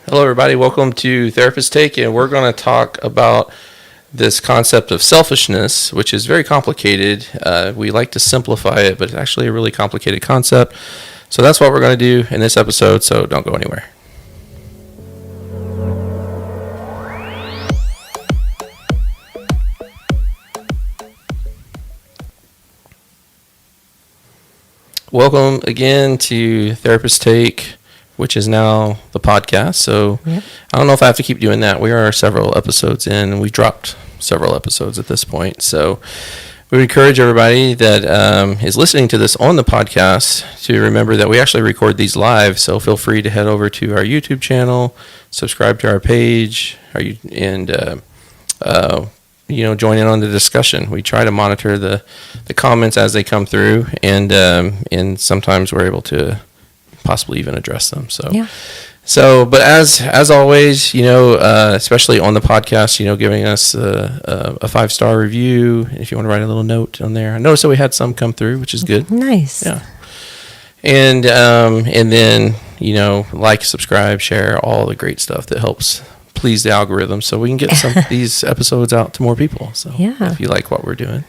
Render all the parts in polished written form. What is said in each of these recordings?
Hello, everybody. Welcome to Therapist Take, and we're going to talk about this concept of selfishness, which is very complicated. We like to simplify it, but it's actually a really complicated concept. So that's what we're going to do in this episode, so don't go anywhere. Welcome again to Therapist Take, which is now the podcast. So I don't know if I have to keep doing that. We are several episodes in, and we dropped several episodes at this point. So we would encourage everybody that is listening to this on the podcast to remember that we actually record these live. So feel free to head over to our YouTube channel, subscribe to our page, and join in on the discussion. We try to monitor the comments as they come through, and sometimes we're able to possibly even address them. But as always, especially on the podcast, giving us a 5-star review. If you want to write a little note on there, I noticed that we had some come through, which is good. Nice. Yeah. And then like, subscribe, share, all the great stuff that helps please the algorithm, so we can get some of these episodes out to more people. So if you like what we're doing.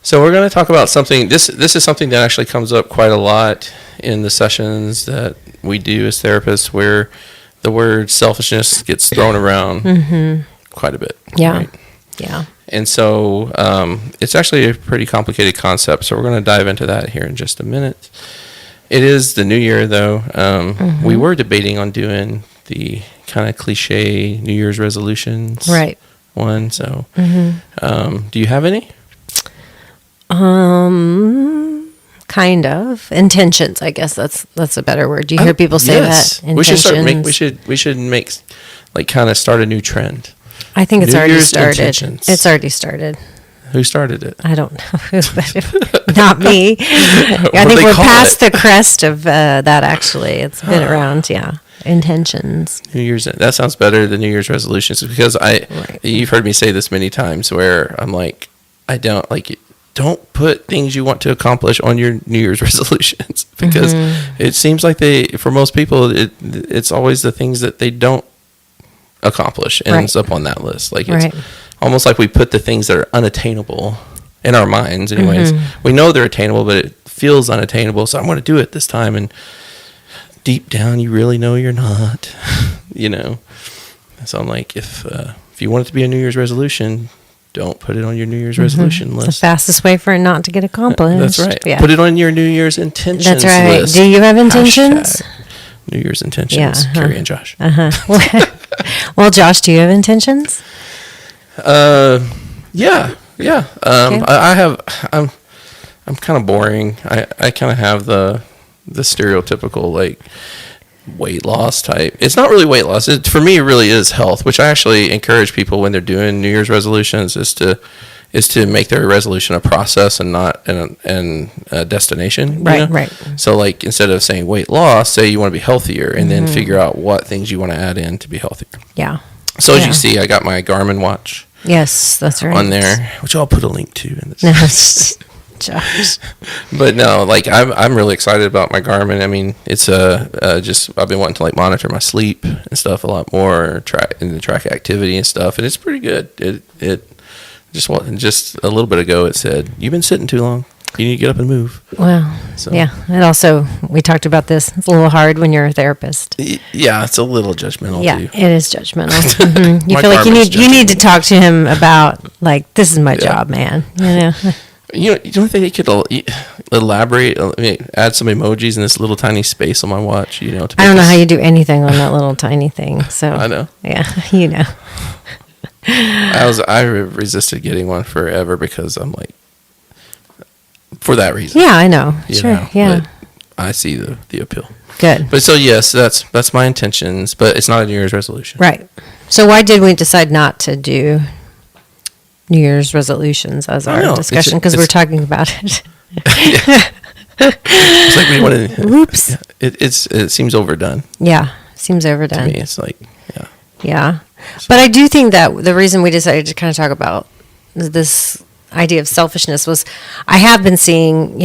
So we're going to talk about something. This is something that actually comes up quite a lot in the sessions that we do as therapists, where the word selfishness gets thrown around quite a bit. Yeah. Right? Yeah. And so it's actually a pretty complicated concept. So we're going to dive into that here in just a minute. It is the new year, though. We were debating on doing the kind of cliche New Year's resolutions one. So do you have any? Kind of intentions. I guess that's a better word. Do you hear people say that? Intentions. We should make kind of start a new trend. I think it's already started. Intentions. It's already started. Who started it? I don't know. Not me. I think we're past the crest of that. Actually, it's been around. Yeah. Intentions. New Year's. That sounds better than New Year's resolutions, because you've heard me say this many times, where I'm like, don't put things you want to accomplish on your New Year's resolutions, because it seems like for most people, it's always the things that they don't accomplish ends up on that list. It's almost like we put the things that are unattainable in our minds. Anyways, we know they're attainable, but it feels unattainable. So I'm going to do it this time, and deep down, you really know you're not. So I'm like, if you want it to be a New Year's resolution, don't put it on your New Year's resolution list. It's the fastest way for it not to get accomplished. That's right. Yeah. Put it on your New Year's intentions list. That's right. List. Do you have intentions? New Year's intentions. Carrie and Josh. Well, Josh, do you have intentions? Yeah. Okay. I'm kind of boring. I kind of have the stereotypical weight loss type. It's not really weight loss. For me, it really is health, which I actually encourage people when they're doing New Year's resolutions is to make their resolution a process and not a destination. Right. So instead of saying weight loss, say you want to be healthier, and then figure out what things you want to add in to be healthier. Yeah. So as you see, I got my Garmin watch. Yes, that's right. On there, which I'll put a link to in this. Josh. But no, I'm really excited about my Garmin. I mean, it's I've been wanting to monitor my sleep and stuff a lot more, track activity and stuff, and it's pretty good. It just a little bit ago it said, "You've been sitting too long. You need to get up and move." Well, yeah. And also, we talked about this. It's a little hard when you're a therapist. Yeah, it's a little judgmental. Yeah, too. it is judgmental. You feel like you need to talk to him about this is my job, man. You don't think they could elaborate, add some emojis in this little tiny space on my watch? I don't know how you do anything on that little tiny thing. So I know. Yeah, I resisted getting one forever because I'm for that reason. Yeah, I know. Sure. Yeah. But I see the appeal. Good. But so yes, that's my intentions, but it's not a New Year's resolution. Right. So why did we decide not to do New Year's resolutions as our discussion? Because we're talking about it. It's like we want to. Oops. It seems overdone. Yeah, seems overdone. To me, it's Yeah. So. But I do think that the reason we decided to kind of talk about this idea of selfishness was I have been seeing,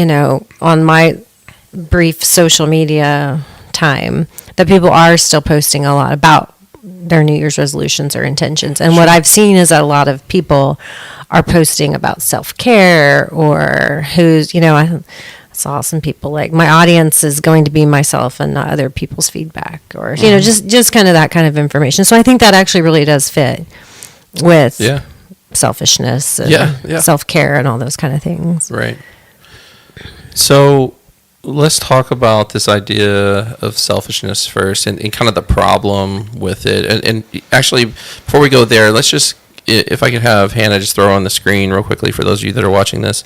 on my brief social media time that people are still posting a lot about their New Year's resolutions or intentions. And what I've seen is that a lot of people are posting about self-care, or I saw some people like, my audience is going to be myself and not other people's feedback, or, just kind of that kind of information. So I think that actually really does fit with selfishness and self-care and all those kind of things. Right. So let's talk about this idea of selfishness first, and kind of the problem with it. And actually, before we go there, let's just, if I could have Hannah just throw on the screen real quickly for those of you that are watching this,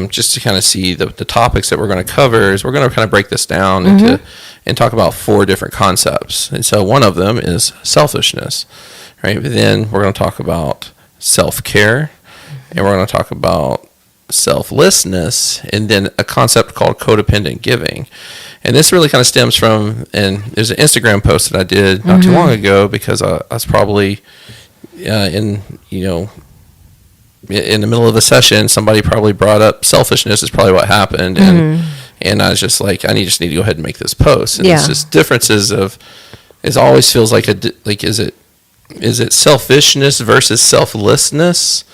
just to kind of see the topics that we're going to cover. Is we're going to kind of break this down into and talk about 4 different concepts. And so one of them is selfishness, right? But then we're going to talk about self-care, and we're going to talk about selflessness, and then a concept called codependent giving. And this really kind of stems from, and there's an Instagram post that I did not too long ago, because I was probably in the middle of a session, somebody probably brought up selfishness is probably what happened, and I was just like, I just need to go ahead and make this post. And it's just differences of, it always feels like is it selfishness versus selflessness?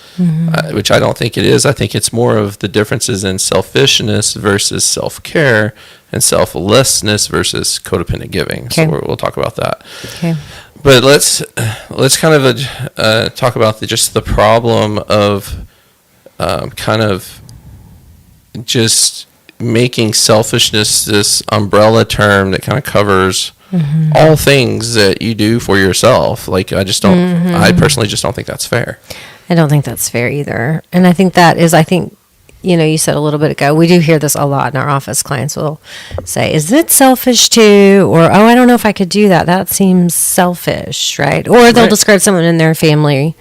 Which I don't think it is. I think it's more of the differences in selfishness versus self-care, and selflessness versus codependent giving. Okay. So we'll talk about that. Okay. But let's kind of talk about just the problem of kind of just making selfishness this umbrella term that kind of covers all things that you do for yourself. Like, I just don't, I personally just don't think that's fair. I don't think that's fair either. And I think you said a little bit ago, we do hear this a lot in our office. Clients will say, is it selfish too? Or, oh, I don't know if I could do that. That seems selfish, right? Or they'll describe someone in their family,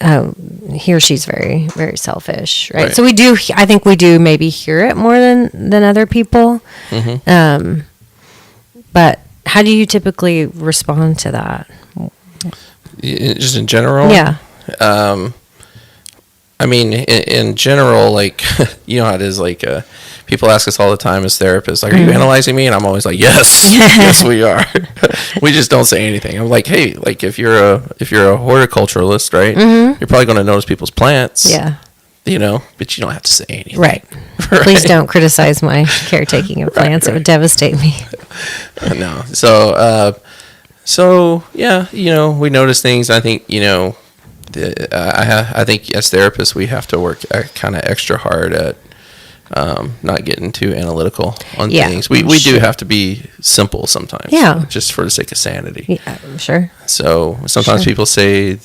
he or she's very, very selfish, right? So I think we do maybe hear it more than other people. But how do you typically respond to that? Just in general? Yeah. I mean, in general, like, you know how it is, like, people ask us all the time as therapists, like, are you analyzing me? And I'm always like, yes, yes, we are. We just don't say anything. I'm like, hey, like, if you're a horticulturalist, right, you're probably going to notice people's plants. Yeah. But you don't have to say anything. Right. Please don't criticize my caretaking of plants. It would devastate me. No. So yeah, we notice things. I think, I think as therapists, we have to work kind of extra hard at not getting too analytical on things. We do have to be simple sometimes. Yeah. Just for the sake of sanity. Yeah, I'm sure. So sometimes people say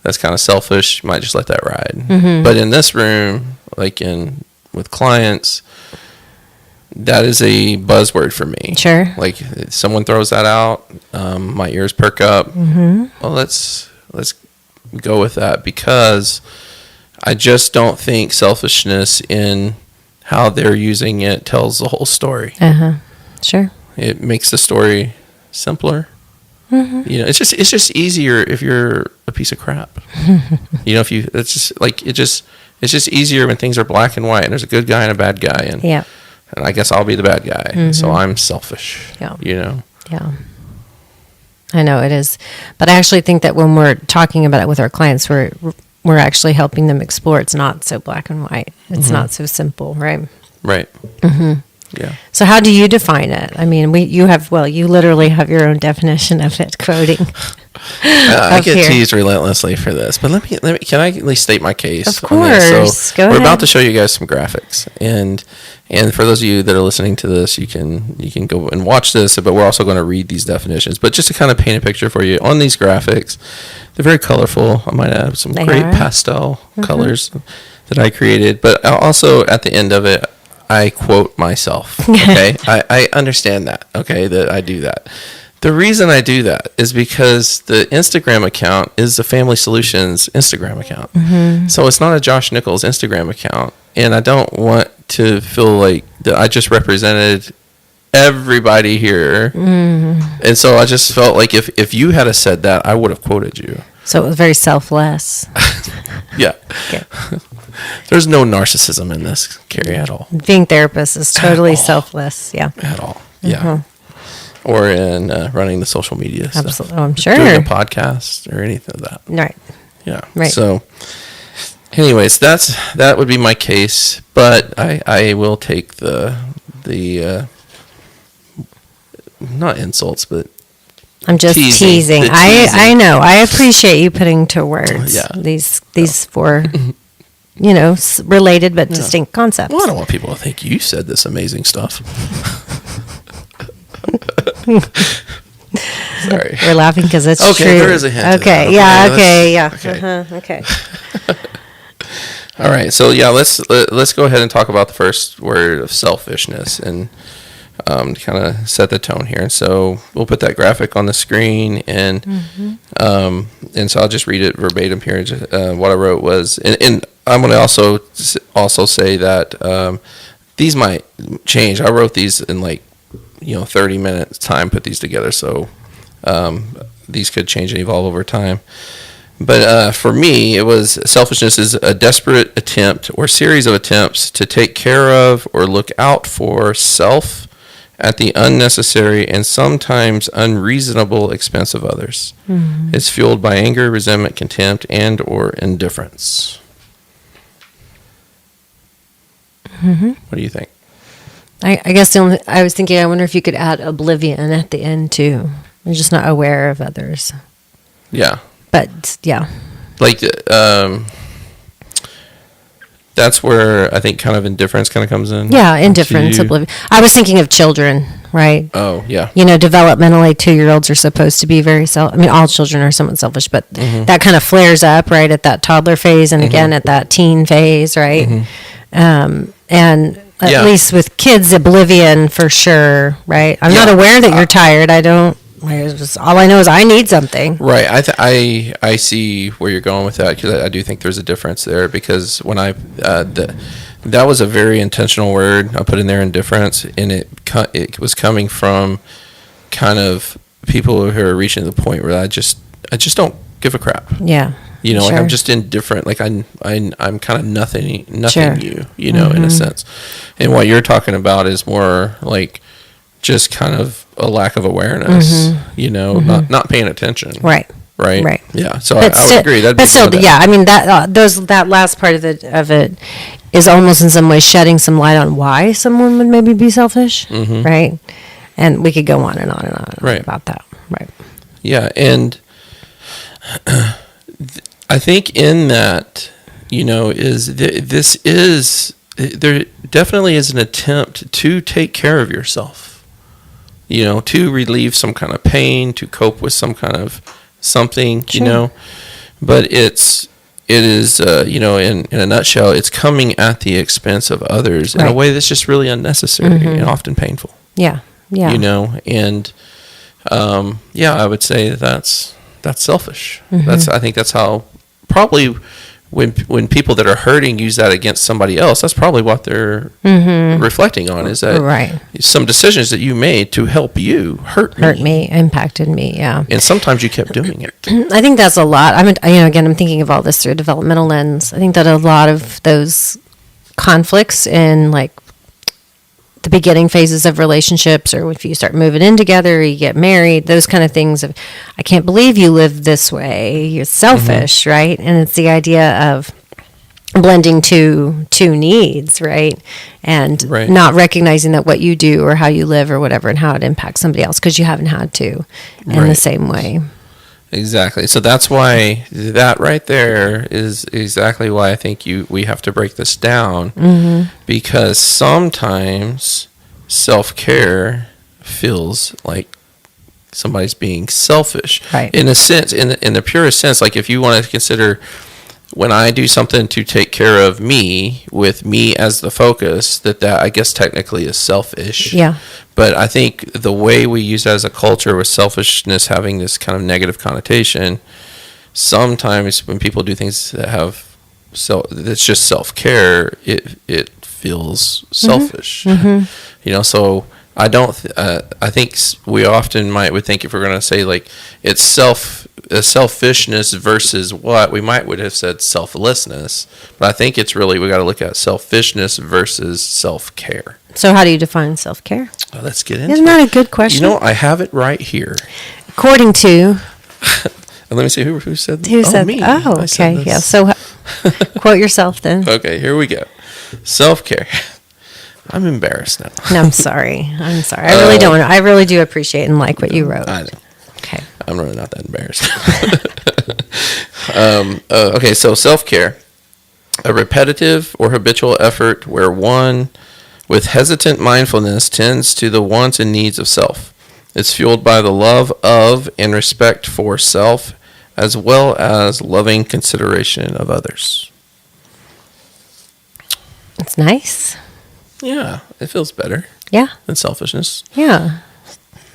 that's kind of selfish. You might just let that ride. But in this room, like with clients, that is a buzzword for me. Sure. Like, if someone throws that out, my ears perk up. Well, let's go with that, because I just don't think selfishness in how they're using it tells the whole story. Sure. It makes the story simpler. It's just easier if you're a piece of crap. It's just easier when things are black and white and there's a good guy and a bad guy, and I guess I'll be the bad guy. So I'm selfish. Yeah. I know it is, but I actually think that when we're talking about it with our clients, we're actually helping them explore. It's not so black and white. It's not so simple, right? Right. Yeah. So how do you define it? I mean, you literally have your own definition of it, quoting. I get teased relentlessly for this, but let me. Can I at least state my case? Of course. So we're about to show you guys some graphics, and for those of you that are listening to this, you can go and watch this, but we're also going to read these definitions. But just to kind of paint a picture for you on these graphics, they're very colorful. I might have some great pastel colors that I created, but also at the end of it, I quote myself. Okay, I understand that. Okay, that I do that. The reason I do that is because the Instagram account is the Family Solutions Instagram account. So it's not a Josh Nichols Instagram account. And I don't want to feel like that I just represented everybody here. And so I just felt like if you had said that, I would have quoted you. So it was very selfless. Yeah. Okay. There's no narcissism in this, Carrie, at all. Being therapist is totally selfless. Yeah. At all. Yeah. or in running the social media stuff. Absolutely. I'm sure. Doing a podcast or anything of that. Right. Yeah. Right. So anyways, that would be my case, but I will take the not insults, but I'm just teasing. I know. I appreciate you putting to words these four, related but distinct concepts. Well, I don't want people to think you said this amazing stuff. Sorry. We're laughing because it's okay, true. Okay, there is a hint. Okay, yeah, okay, yeah. Okay. Okay. All right, so let's go ahead and talk about the first word of selfishness and to kind of set the tone here. And so we'll put that graphic on the screen, and so I'll just read it verbatim here. What I wrote was, and I'm going to also say that these might change. I wrote these in 30 minutes time, put these together, so these could change and evolve over time. But for me, it was selfishness is a desperate attempt or series of attempts to take care of or look out for self at the unnecessary and sometimes unreasonable expense of others. Mm-hmm. It's fueled by anger, resentment, contempt, and or indifference. Mm-hmm. What do you think? I guess I was thinking, I wonder if you could add oblivion at the end too. You're just not aware of others. Yeah. But yeah. That's where I think kind of indifference kind of comes in. Yeah, indifference, oblivion. I was thinking of children, right? Oh, yeah. Developmentally, 2-year-olds are supposed to be very all children are somewhat selfish, but that kind of flares up right at that toddler phase and again at that teen phase, right? Mm-hmm. And at least with kids, oblivion for sure, right? I'm not aware that you're tired. All I know is I need something. Right. I see where you're going with that, because I do think there's a difference there, because when that was a very intentional word I put in there, indifference, and it was coming from kind of people who are reaching the point where I just don't give a crap. Yeah. Sure. I'm just indifferent. I'm kind of nothing sure. You, in a sense. And what you're talking about is more like just kind of a lack of awareness, not paying attention. Right. Yeah. So I would agree. Yeah. I mean that last part of it is almost in some way shedding some light on why someone would maybe be selfish, right? And we could go on and on and on about that, right? Yeah, and I think in that, there definitely is an attempt to take care of yourself. To relieve some kind of pain, to cope with some kind of something, sure. But it is, in a nutshell, it's coming at the expense of others in a way that's just really unnecessary and often painful. Yeah. And I would say that's selfish. I think that's how probably when people that are hurting use that against somebody else, that's probably what they're reflecting on, is that some decisions that you made to help you hurt me, impacted me. Yeah. And sometimes you kept doing it. I think that's a lot. Again, I'm thinking of all this through a developmental lens. I think that a lot of those conflicts in the beginning phases of relationships, or if you start moving in together, you get married, those kind of things of, I can't believe you live this way, you're selfish, right? And it's the idea of blending two needs, right? And not recognizing that what you do or how you live or whatever and how it impacts somebody else because you haven't had to in the same way. Exactly. So that's why that right there is exactly why I think we have to break this down, because sometimes self-care feels like somebody's being selfish, in a sense, in the purest sense. Like if you want to consider, when I do something to take care of me with me as the focus, that I guess technically is selfish. Yeah. But I think the way we use that as a culture, with selfishness having this kind of negative connotation, sometimes when people do things that have that's just self-care, it feels selfish. So I don't. I think we often would think, if we're going to say it's selfishness versus what we would have said selflessness, but I think it's really, we got to look at selfishness versus self-care. So how do you define self-care? Well, let's get into it. Isn't that a good question? You know, I have it right here. According to... Let me see who said that. Who said me. Oh, okay. Yeah. So quote yourself then. Okay, here we go. Self-care. I'm embarrassed now. No, I'm sorry. I really don't. I really do appreciate and like what you wrote. I know. Okay. I'm really not that embarrassed. Okay, so self-care. A repetitive or habitual effort where one with hesitant mindfulness tends to the wants and needs of self. It's fueled by the love of and respect for self, as well as loving consideration of others. It's nice. Yeah, it feels better Yeah. than selfishness. Yeah.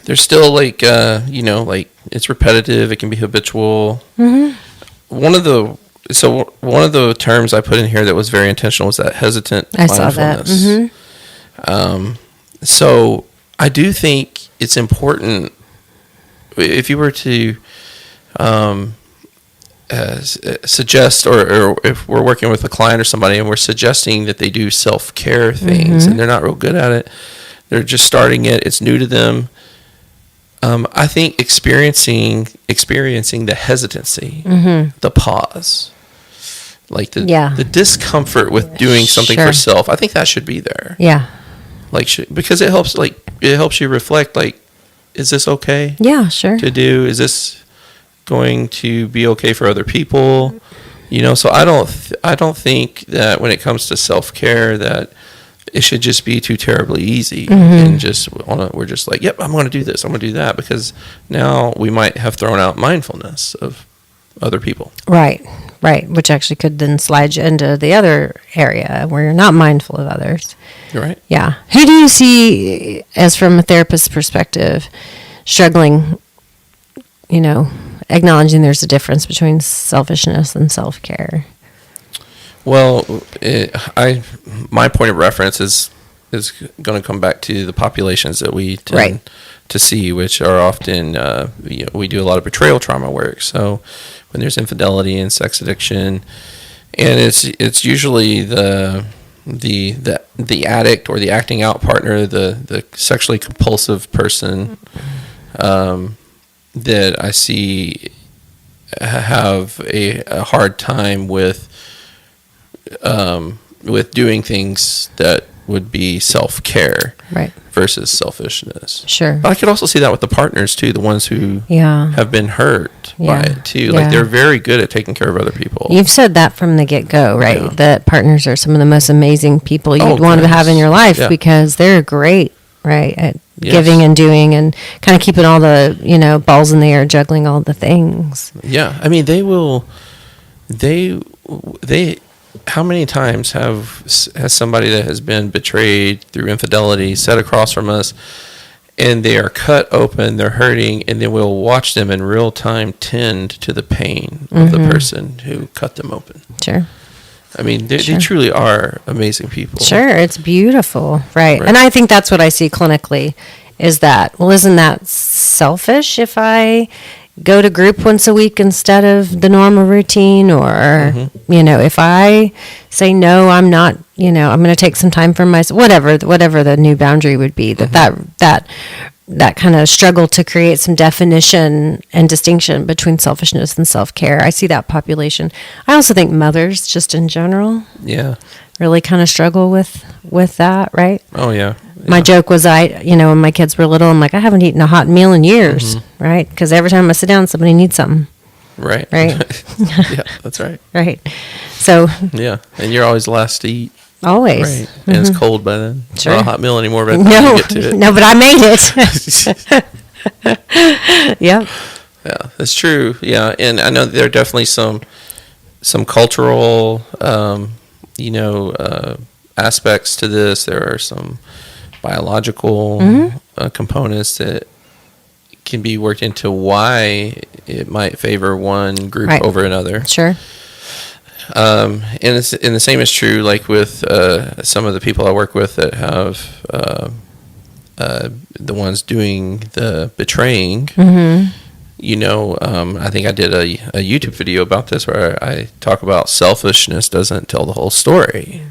There's still like, like it's repetitive. It can be habitual. Mm-hmm. One of the terms I put in here that was very intentional was that hesitant I mindfulness. saw that. Mm-hmm. So I do think it's important if you were to suggest, or if we're working with a client or somebody and we're suggesting that they do self-care things and they're not real good at it, they're just starting it, it's new to them. I think experiencing the hesitancy, the pause, like the discomfort with doing something for self, I think that should be there. Yeah. Because it helps you reflect, like, is this okay? Yeah, sure. To do? Is this going to be okay for other people? So I don't think that when it comes to self-care that it should just be too terribly easy and we're just like, yep, I'm going to do this, I'm going to do that, because now we might have thrown out mindfulness of other people. Right, which actually could then slide you into the other area where you're not mindful of others. You're right. Yeah. Who do you see, as from a therapist's perspective, struggling, acknowledging there's a difference between selfishness and self-care? Well, my point of reference is going to come back to the populations that we tend to see, which are often, we do a lot of betrayal trauma work. So when there's infidelity and sex addiction, and it's usually the addict or the acting out partner, the sexually compulsive person that I see have a hard time with doing things that would be self-care versus selfishness. Sure. But I could also see that with the partners too, the ones who have been hurt by it too. Like they're very good at taking care of other people. You've said that from the get-go, right? Yeah. That partners are some of the most amazing people you'd want to have in your life because they're great, right? At giving and doing and kind of keeping all the, balls in the air, juggling all the things. Yeah. I mean, they how many times has somebody that has been betrayed through infidelity sat across from us and they are cut open, they're hurting, and then we'll watch them in real time tend to the pain of the person who cut them open. Sure. I mean, they truly are amazing people. Sure, it's beautiful, right? And I think that's what I see clinically is that, well, isn't that selfish if I go to group once a week instead of the normal routine, or if I say no, I'm not, I'm going to take some time for myself, whatever the new boundary would be, that kind of struggle to create some definition and distinction between selfishness and self-care. I see that population. I also think mothers just in general really kind of struggle with that, right? Oh yeah. My joke was when my kids were little, I'm like, I haven't eaten a hot meal in years, right? Because every time I sit down, somebody needs something. Right. Yeah, that's right. Right. So. Yeah, and you're always the last to eat. Always. Right. And it's cold by then. Sure. Not a hot meal anymore by the time you get to it. No, but I made it. Yep. Yeah, that's true. Yeah, and I know there are definitely some cultural, aspects to this. There are some biological components that can be worked into why it might favor one group over another. Sure. And the same is true, like with some of the people I work with that have the ones doing the betraying. I think I did a YouTube video about this where I talk about selfishness doesn't tell the whole story.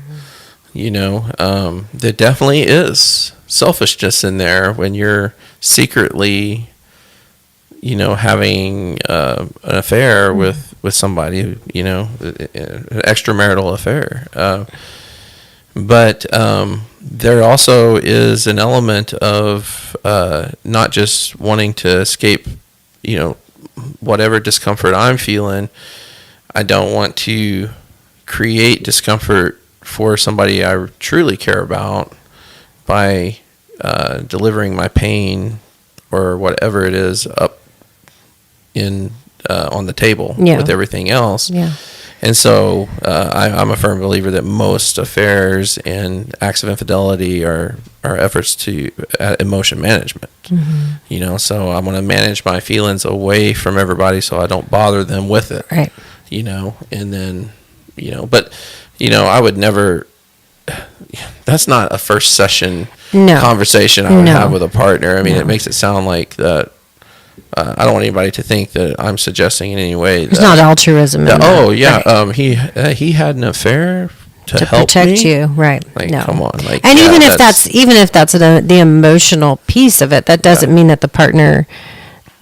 There definitely is selfishness in there when you're secretly, having an affair with somebody, an extramarital affair. But there also is an element of not just wanting to escape, whatever discomfort I'm feeling. I don't want to create discomfort for somebody I truly care about by delivering my pain or whatever it is up in on the table with everything else. Yeah. And so I'm a firm believer that most affairs and acts of infidelity are efforts to emotion management. Mm-hmm. So I want to manage my feelings away from everybody so I don't bother them with it. Right. And then, but, I would never, that's not a first session conversation I would have with a partner. I mean, it makes it sound like that. I don't want anybody to think that I'm suggesting in any way. It's not altruism. Right. He had an affair to help protect me? You, right? Come on. And even if that's the emotional piece of it, that doesn't mean that the partner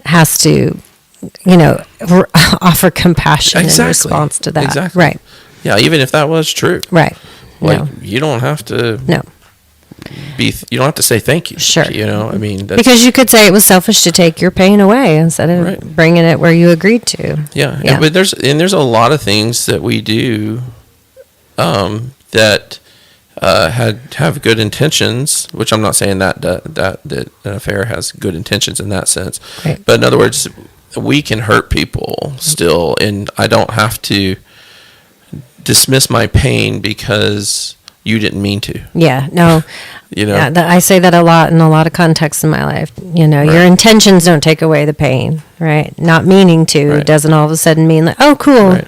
has to, offer compassion in response to that. Exactly. Right. Yeah. Even if that was true. Right. You don't have to. No. You don't have to say thank you. Sure. I mean, because you could say it was selfish to take your pain away instead of bringing it where you agreed to. Yeah. But there's a lot of things that we do that have good intentions, which I'm not saying that an affair has good intentions in that sense. Right. But in other words, we can hurt people still, and I don't have to dismiss my pain because you didn't mean to. Yeah, no. Yeah, I say that a lot in a lot of contexts in my life. Your intentions don't take away the pain, right? Not meaning to doesn't all of a sudden mean like, oh, cool. Right.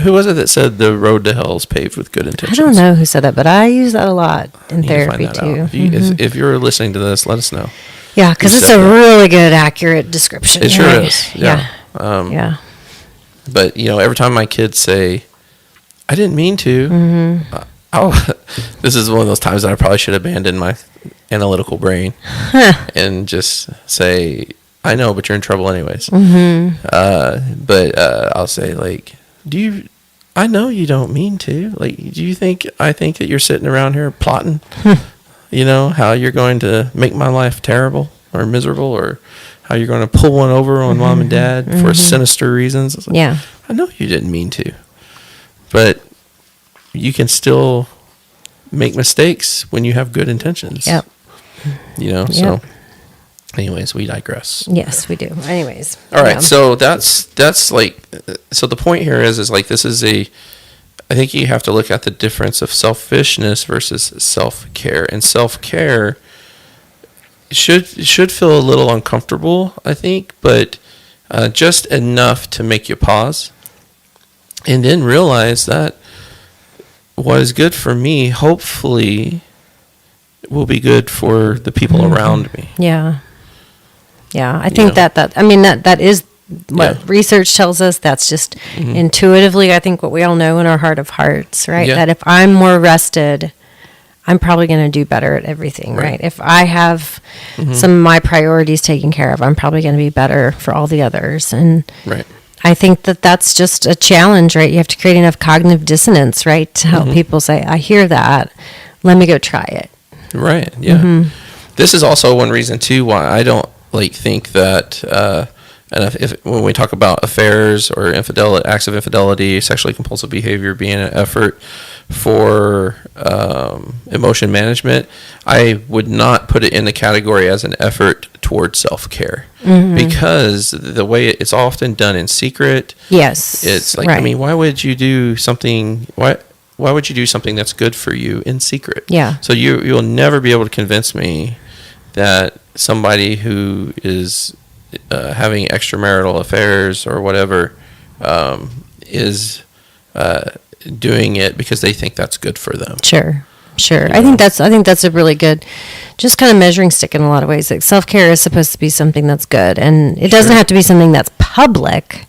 Who was it that said the road to hell is paved with good intentions? I don't know who said that, but I use that a lot in therapy too. If you're listening to this, let us know. Yeah, because it's a really good, accurate description. It sure is. Yeah. Yeah. But every time my kids say, "I didn't mean to," this is one of those times that I probably should abandon my analytical brain and just say, "I know, but you're in trouble anyways." Mm-hmm. But I'll say like, I know you don't mean to. Like, do you think I think that you're sitting around here plotting? How you're going to make my life terrible or miserable, or how you're going to pull one over on mom and dad for sinister reasons. Like, I know you didn't mean to, but you can still make mistakes when you have good intentions. Yep. So anyways, we digress. Yes, we do. Anyways. All right. So that's like, so the point here is like, I think you have to look at the difference of selfishness versus self-care. And self-care should feel a little uncomfortable, I think, but just enough to make you pause and then realize that what is good for me, hopefully, will be good for the people around me. Yeah. Yeah. I think that is what research tells us. That's just intuitively, I think, what we all know in our heart of hearts, right? Yeah. That if I'm more rested, I'm probably going to do better at everything, right? If I have some of my priorities taken care of, I'm probably going to be better for all the others. And I think that that's just a challenge, right? You have to create enough cognitive dissonance, right? To help people say, I hear that. Let me go try it. Right. Yeah. This is also one reason too, why I don't think that, and when we talk about affairs or acts of infidelity, sexually compulsive behavior being an effort for emotion management, I would not put it in the category as an effort towards self-care because the way it's often done in secret. Yes, it's like I mean, why would you do something? Why would you do something that's good for you in secret? Yeah. So you'll never be able to convince me that somebody who is having extramarital affairs or whatever is doing it because they think that's good for them. Sure. I think that's a really good, just kind of measuring stick in a lot of ways. Like self-care is supposed to be something that's good, and it doesn't have to be something that's public.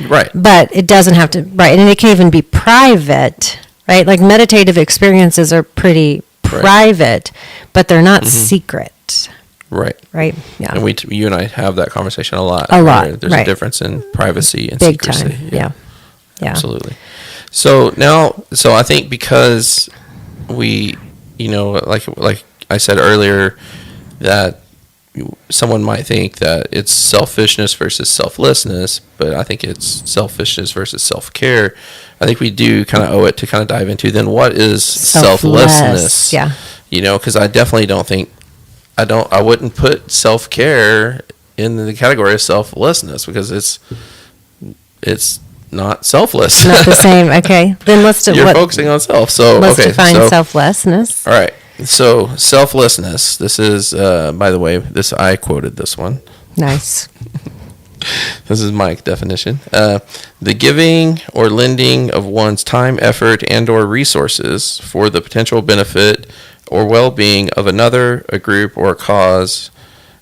Right. But it doesn't have to. Right, and it can even be private. right? Like meditative experiences are pretty private, but they're not secret. Right. Right. Yeah. And you and I have that conversation a lot. There's a difference in privacy and big secrecy. time. Yeah. Absolutely. So I think because we, like I said earlier, that someone might think that it's selfishness versus selflessness, but I think it's selfishness versus self-care. I think we do kind of owe it to kind of dive into then what is selflessness? Yeah. Because I definitely don't think I wouldn't put self-care in the category of selflessness because it's not selfless. Not the same. Okay. Then You're focusing on self. So let's define selflessness. All right. So selflessness. This is, by the way, I quoted this one. Nice. This is my definition. The giving or lending of one's time, effort, and/or resources for the potential benefit or well-being of another, a group, or a cause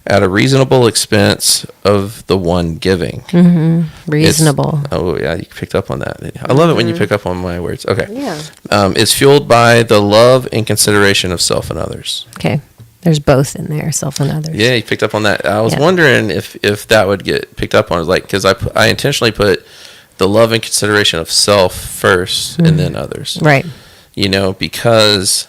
at a reasonable expense of the one giving. Mm-hmm. Reasonable. You picked up on that. I love it when you pick up on my words. Okay. Yeah. Is fueled by the love and consideration of self and others. Okay. There's both in there, self and others. Yeah, you picked up on that. I was wondering if that would get picked up on, because I intentionally put the love and consideration of self first and then others. Right. Because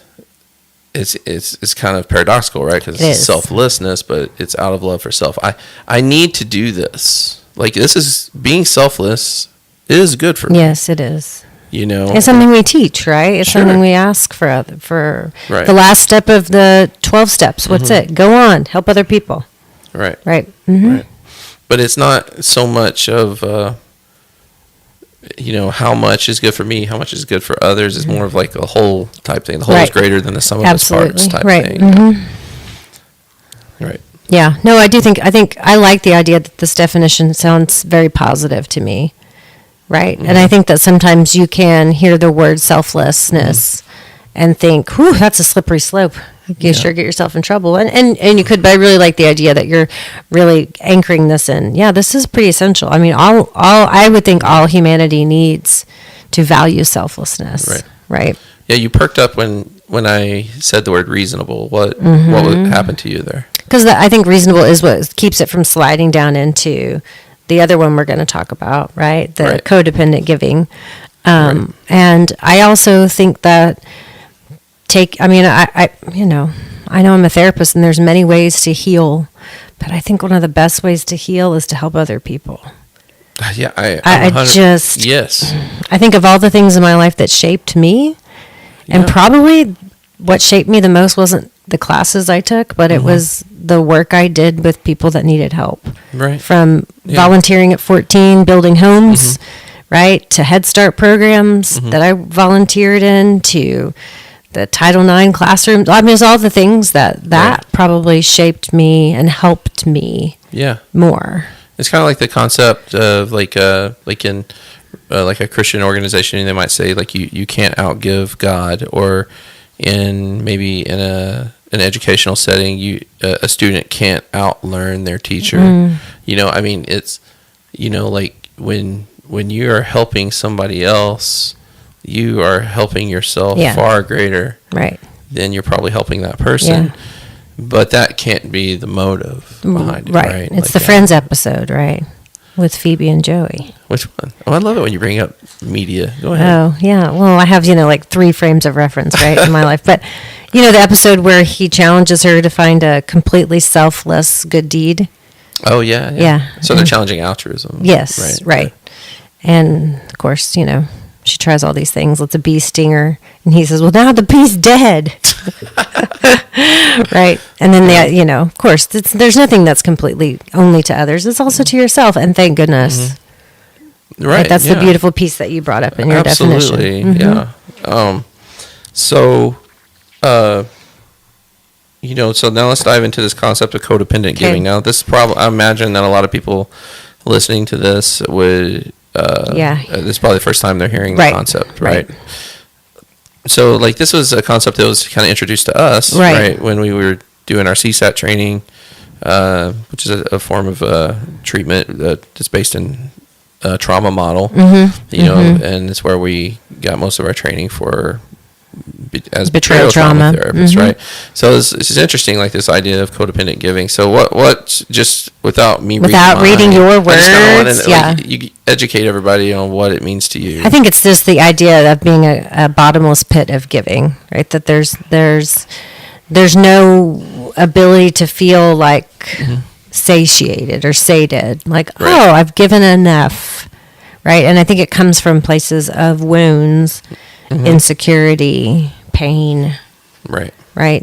it's kind of paradoxical, right? Because it's selflessness, but it's out of love for self. I need to do this. Like, this is being selfless is good for me. Yes, it is. It's something we teach, right? It's something we ask for the last step of the 12 steps. What's it? Go on, help other people. Right. Right. Mm-hmm. Right. But it's not so much of how much is good for me, how much is good for others. It's more of like a whole type thing. The whole is greater than the sum of its parts type thing. Mm-hmm. Right. Yeah. No, I think I like the idea that this definition sounds very positive to me. Right. Mm-hmm. And I think that sometimes you can hear the word selflessness and think, whew, that's a slippery slope. You sure get yourself in trouble. And you could, but I really like the idea that you're really anchoring this in. Yeah, this is pretty essential. I mean, I would think all humanity needs to value selflessness. Right. Yeah, you perked up when I said the word reasonable. What would happen to you there? Because I think reasonable is what keeps it from sliding down into the other one we're going to talk about, right? The codependent giving. And I also think that I know I'm a therapist and there's many ways to heal, but I think one of the best ways to heal is to help other people. Yeah, yes. I think of all the things in my life that shaped me, and probably what shaped me the most wasn't the classes I took, but it was the work I did with people that needed help. Right. From volunteering at 14, building homes, right, to Head Start programs that I volunteered in, to the Title IX classroom. I mean, it's all the things that probably shaped me and helped me more. It's kind of like the concept of like in a Christian organization, they might say like you can't outgive God, or in an educational setting, a student can't outlearn their teacher. I mean, it's like when you are helping somebody else, you are helping yourself far greater than you're probably helping that person. Yeah. But that can't be the motive behind it, right? It's like the Friends episode, right? With Phoebe and Joey. Which one? Oh, I love it when you bring up media. Go ahead. Oh, yeah. Well, I have, like 3 frames of reference, right, in my life. But, the episode where he challenges her to find a completely selfless good deed. Oh, yeah. So they're challenging altruism. Yes, right. And, of course, she tries all these things. Let's a bee sting her. And he says, well, now the bee's dead. Right. And then, of course, there's nothing that's completely only to others. It's also to yourself. And thank goodness. Right. That's the beautiful piece that you brought up in your definition. Absolutely. Yeah. So now let's dive into this concept of codependent giving. Now, this I imagine that a lot of people listening to this would, this is probably the first time they're hearing the concept, right? So, like, this was a concept that was kind of introduced to us, right, when we were doing our CSAT training, which is a form of treatment that's based in trauma model, you know, and it's where we got most of our training for as betrayal trauma therapists, right? So it's interesting, like this idea of codependent giving. So what just without reading your words, you educate everybody on what it means to you. I think it's just the idea of being a bottomless pit of giving, right? That there's no ability to feel like satiated or sated, like, oh, I've given enough, right? And I think it comes from places of wounds, insecurity, pain, right?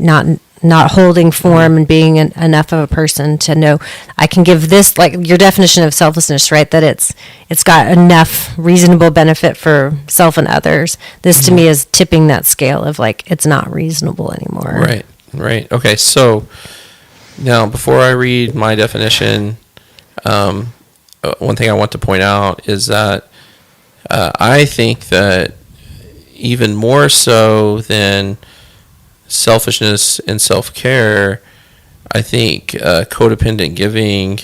Not holding form and being enough of a person to know I can give this, like your definition of selflessness, right? That it's got enough reasonable benefit for self and others. This to me is tipping that scale of like it's not reasonable anymore. Right. Okay. So now, before I read my definition, one thing I want to point out is that I think that even more so than selfishness and self-care, I think codependent giving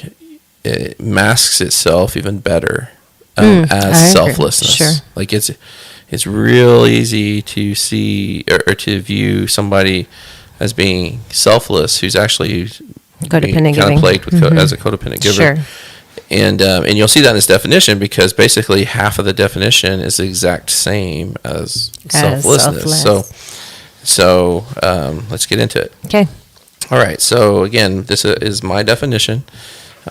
masks itself even better as selflessness. Sure. Like it's real easy to see or to view somebody as being selfless who's actually codependent kind of plagued with as a codependent giver. Sure. And you'll see that in this definition because basically half of the definition is the exact same as selflessness. So let's get into it. Okay. All right. So again, this is my definition.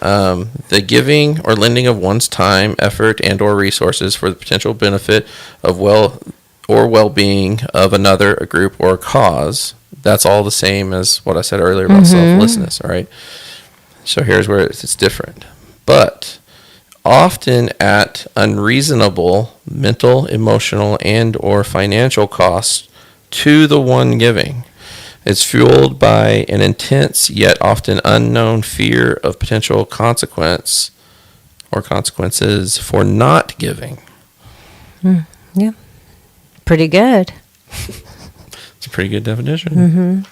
The giving or lending of one's time, effort, and or resources for the potential benefit of well-being of another, a group, or a cause. That's all the same as what I said earlier about selflessness. All right. So here's where it's different. But often at unreasonable mental, emotional, and or financial cost to the one giving. It's fueled by an intense yet often unknown fear of potential consequence or consequences for not giving. Yeah. Pretty good. It's a pretty good definition.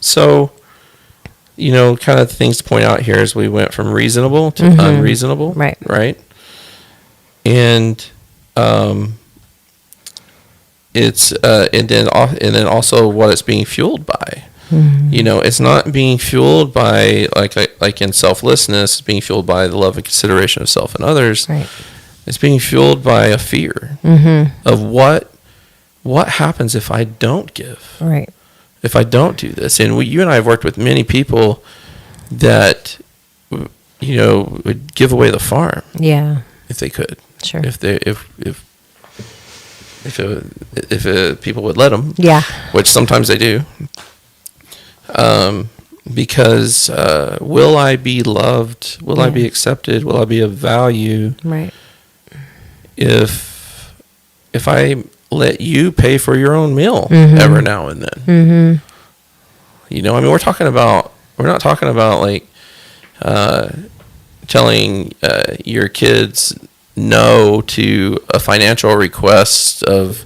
So, you know, kind of things to point out here is we went from reasonable to unreasonable. Right. And it's and then also what it's being fueled by. You know, it's not being fueled by like in selflessness, it's being fueled by the love and consideration of self and others. Right. It's being fueled by a fear of what happens if I don't give. Right. If I don't do this. And you and I have worked with many people that, you know, would give away the farm. Yeah. If they could. Sure. If people would let them. Yeah. Which sometimes they do. Because will I be loved? Will I be accepted? Will I be of value? Right. If I let you pay for your own meal every now and then. You know, I mean, we're not talking about like telling your kids no to a financial request of,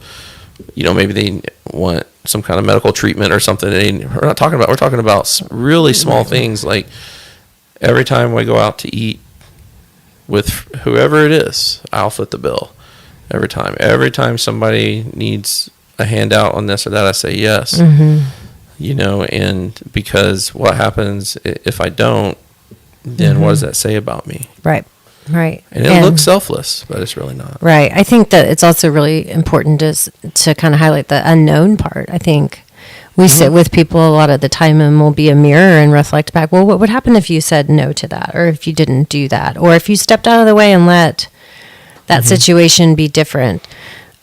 you know, maybe they want some kind of medical treatment or something. We're talking about really small things, like every time we go out to eat with whoever it is, I'll foot the bill. Every time somebody needs a handout on this or that, I say yes. You know, and because what happens if I don't, then what does that say about me? Right. And it looks selfless, but it's really not. Right. I think that it's also really important to kind of highlight the unknown part. I think we sit with people a lot of the time and we'll be a mirror and reflect back, well, what would happen if you said no to that? Or if you didn't do that? Or if you stepped out of the way and let that situation be different?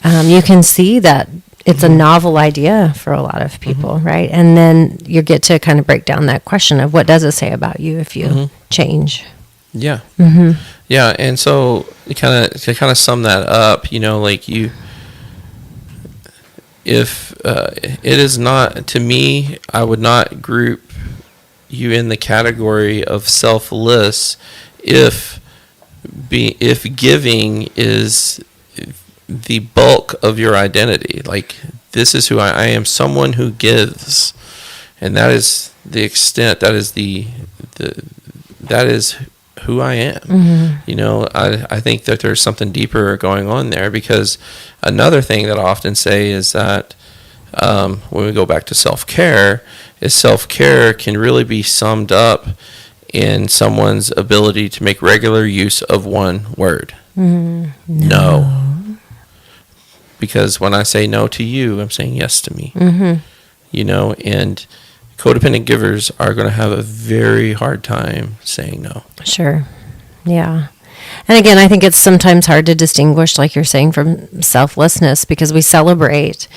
You can see that it's a novel idea for a lot of people, right? And then you get to kind of break down that question of what does it say about you if you change? Yeah. Yeah. And so to kind of sum that up, you know, like if it is not, to me, I would not group you in the category of selfless if giving is the bulk of your identity. Like, this is who I am, someone who gives, and that is the extent, that is who I am. You know, I think that there's something deeper going on there, because another thing that I often say is that when we go back to self-care, is self-care can really be summed up in someone's ability to make regular use of one word. No. Because when I say no to you, I'm saying yes to me. You know, and codependent givers are going to have a very hard time saying no. Sure. Yeah. And again, I think it's sometimes hard to distinguish, like you're saying, from selflessness, because we celebrate,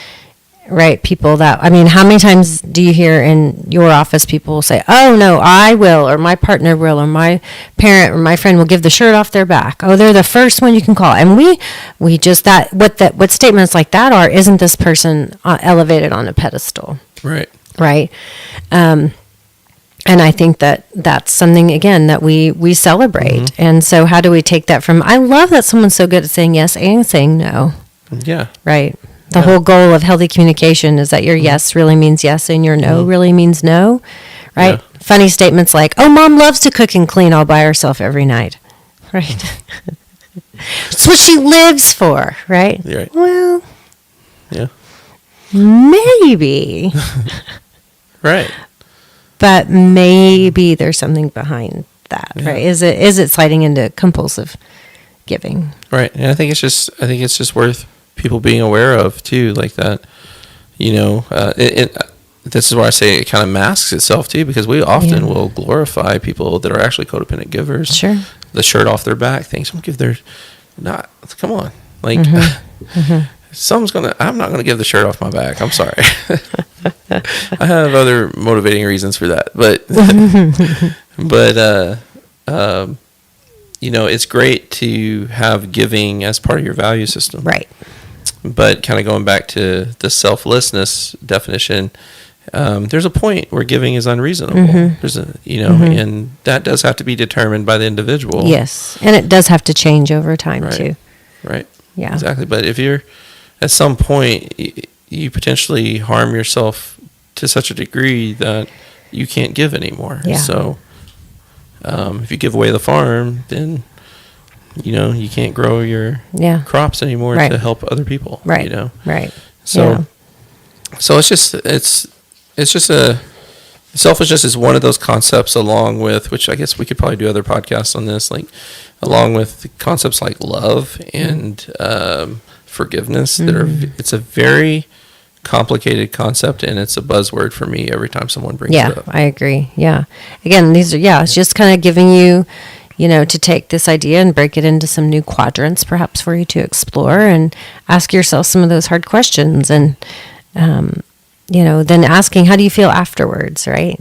right, people that, I mean, how many times do you hear in your office people say, oh, no, I will, or my partner will, or my parent or my friend will give the shirt off their back. Oh, they're the first one you can call. And we just, what statements like that are, isn't this person elevated on a pedestal? Right. Right. And I think that that's something, again, that we celebrate. And so how do we take that from, I love that someone's so good at saying yes and saying no. Yeah. Right. The whole goal of healthy communication is that your yes really means yes and your no really means no. Right. Yeah. Funny statements like, oh, mom loves to cook and clean all by herself every night. Right. It's what she lives for. Right. Right. Well. Yeah. Maybe. Right. But maybe there's something behind that, right? Is it sliding into compulsive giving? Right. And I think it's just worth people being aware of too, like that. You know, this is why I say it kind of masks itself too, because we often will glorify people that are actually codependent givers. Sure. The shirt off their back things. Don't give their not. Come on, like. I'm not gonna give the shirt off my back. I'm sorry. I have other motivating reasons for that, but you know, it's great to have giving as part of your value system, right? But kind of going back to the selflessness definition, there's a point where giving is unreasonable. There's and that does have to be determined by the individual. Yes, and it does have to change over time too. Right. Yeah. Exactly. But if you're at some point, you potentially harm yourself to such a degree that you can't give anymore. Yeah. So if you give away the farm, then, you know, you can't grow your crops anymore to help other people. Right. You know? Right. So, so it's just selfishness is one of those concepts, along with, which I guess we could probably do other podcasts on this, like along with concepts like love and forgiveness. It's a very complicated concept, and it's a buzzword for me every time someone brings it up. I agree. Yeah. Again, these are, it's just kind of giving you, to take this idea and break it into some new quadrants, perhaps for you to explore and ask yourself some of those hard questions. And, then asking, how do you feel afterwards, right?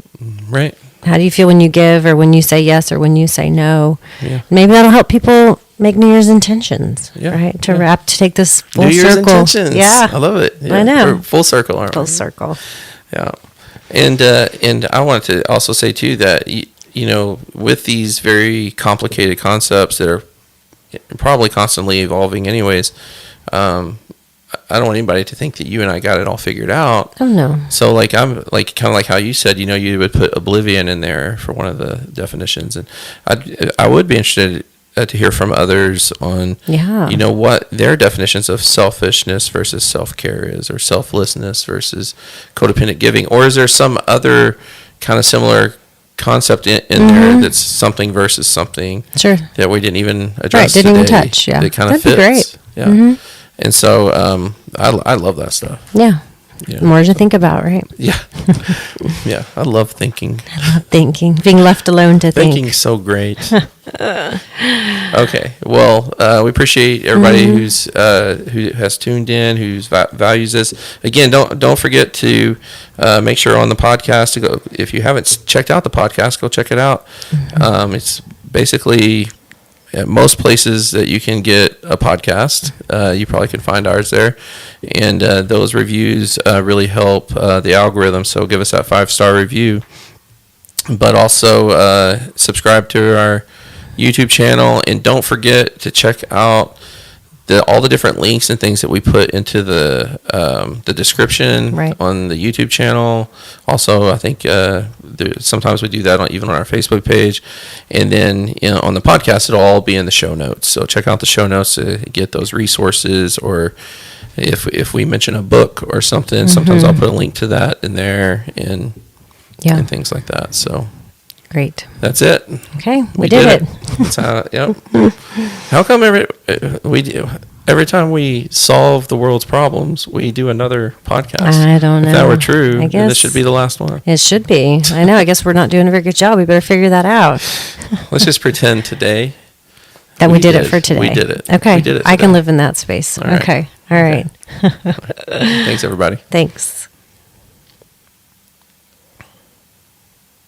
Right. How do you feel when you give, or when you say yes, or when you say no? Yeah. Maybe that'll help people make New Year's intentions, right? To take this full New Year's circle. Intentions. Yeah. I love it. Yeah. I know. We're full circle, aren't we? Full circle. Yeah. And I wanted to also say too that, with these very complicated concepts that are probably constantly evolving anyways, I don't want anybody to think that you and I got it all figured out. Oh, no. So, like, I'm like kind of like how you said, you would put oblivion in there for one of the definitions, and I would be interested to hear from others on, what their definitions of selfishness versus self-care is, or selflessness versus codependent giving, or is there some other kind of similar concept in there that's something versus something that we didn't even address didn't today, even touch. Yeah, that kind of fits. Great. Yeah. And so I love that stuff. Yeah. More to think about, right? Yeah. Yeah. I love thinking. Being left alone to think. Thinking's so great. Okay. Well, we appreciate everybody who has tuned in, who values this. Again, don't forget to make sure on the podcast to go. If you haven't checked out the podcast, go check it out. It's basically at most places that you can get a podcast. You probably can find ours there, and those reviews really help the algorithm. So give us that 5-star review, but also subscribe to our YouTube channel, and don't forget to check out all the different links and things that we put into the description on the YouTube channel. Also, I think sometimes we do that even on our Facebook page, and then on the podcast, it'll all be in the show notes. So check out the show notes to get those resources, or if we mention a book or something, sometimes I'll put a link to that in there and things like that. So. Great. That's it. Okay, we did it. That's how. Yep. How come every time we solve the world's problems, we do another podcast? I don't know. If that were true, I guess this should be the last one. It should be. I know. I guess we're not doing a very good job. We better figure that out. Let's just pretend today that we did it for today. We did it. Okay. We did it I can live in that space. All right. Okay. All right. Thanks, everybody. Thanks.